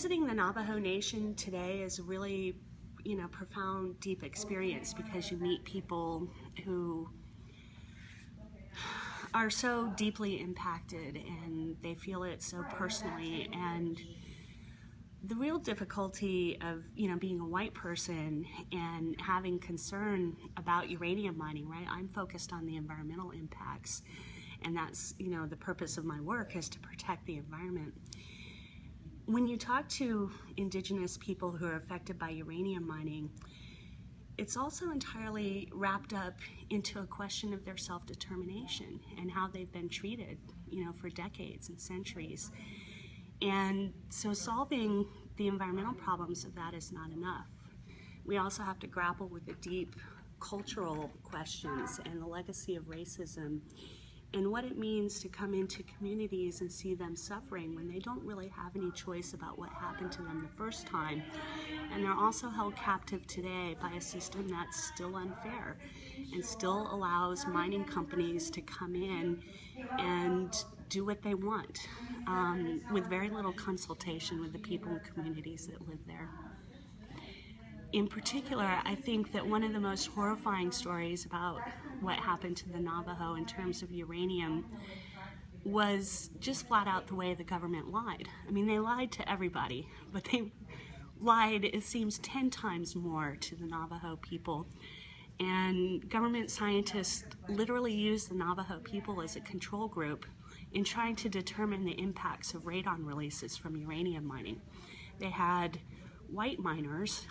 Visiting the Navajo Nation today is a really, profound, deep experience because you meet people who are so deeply impacted and they feel it so personally. And the real difficulty of, being a white person and having concern about uranium mining, right? I'm focused on the environmental impacts, and that's, the purpose of my work is to protect the environment. When you talk to indigenous people who are affected by uranium mining, it's also entirely wrapped up into a question of their self-determination and how they've been treated, for decades and centuries. And so solving the environmental problems of that is not enough. We also have to grapple with the deep cultural questions and the legacy of racism and what it means to come into communities and see them suffering when they don't really have any choice about what happened to them the first time. And they're also held captive today by a system that's still unfair and still allows mining companies to come in and do what they want with very little consultation with the people and communities that live there. In particular, I think that one of the most horrifying stories about what happened to the Navajo in terms of uranium was just flat out the way the government lied. I mean, they lied to everybody, but they lied, it seems, 10 times more to the Navajo people. And government scientists literally used the Navajo people as a control group in trying to determine the impacts of radon releases from uranium mining. They had white miners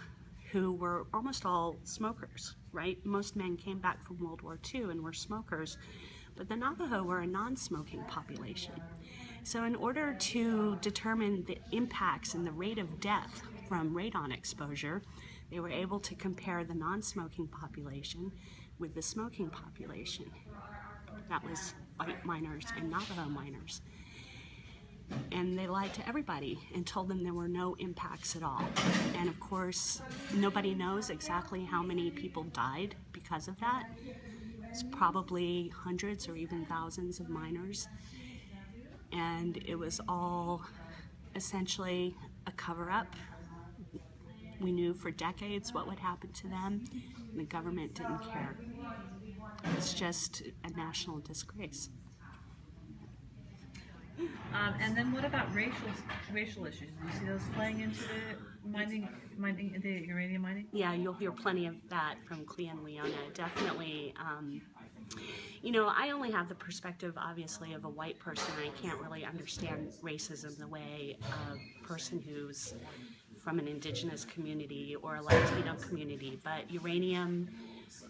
who were almost all smokers, right? Most men came back from World War II and were smokers, but the Navajo were a non-smoking population. So in order to determine the impacts and the rate of death from radon exposure, they were able to compare the non-smoking population with the smoking population. That was white miners and Navajo miners. And they lied to everybody and told them there were no impacts at all. And of course, nobody knows exactly how many people died because of that. It's probably hundreds or even thousands of miners. And it was all essentially a cover-up. We knew for decades what would happen to them, and the government didn't care. It's just a national disgrace. And then what about racial issues? Do you see those playing into the the uranium mining? Yeah, you'll hear plenty of that from Clea and Leona. Definitely. I only have the perspective, obviously, of a white person. I can't really understand racism the way a person who's from an indigenous community or a Latino community. But uranium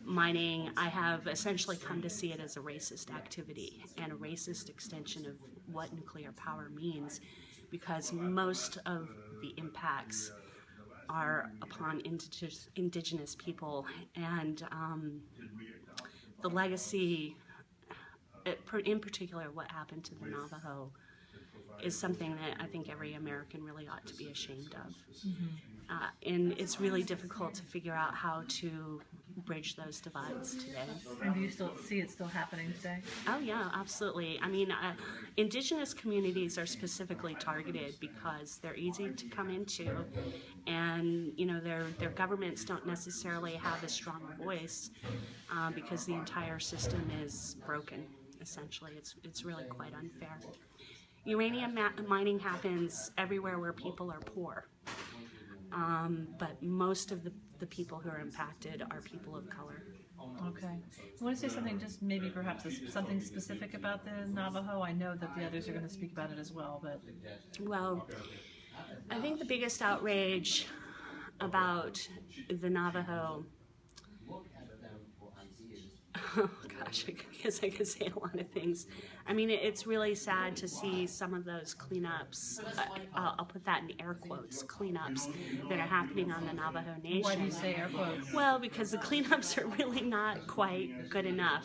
mining, I have essentially come to see it as a racist activity and a racist extension of what nuclear power means, because most of the impacts are upon indigenous people, and the legacy, in particular what happened to the Navajo, is something that I think every American really ought to be ashamed of. Mm-hmm. And it's really difficult to figure out how to bridge those divides today. And do you still see it still happening today? Oh yeah, absolutely. I mean, indigenous communities are specifically targeted because they're easy to come into, and their governments don't necessarily have a strong voice because the entire system is broken. Essentially, it's really quite unfair. Uranium mining happens everywhere where people are poor, but most of the people who are impacted are people of color. Okay. I want to say something, just maybe perhaps something specific about the Navajo. I know that the others are going to speak about it as well, but... Well, I think the biggest outrage about the Navajo, oh gosh, I guess I could say a lot of things. I mean, it's really sad to see some of those cleanups, I'll put that in air quotes, cleanups that are happening on the Navajo Nation. Why do you say air quotes? Well, because the cleanups are really not quite good enough.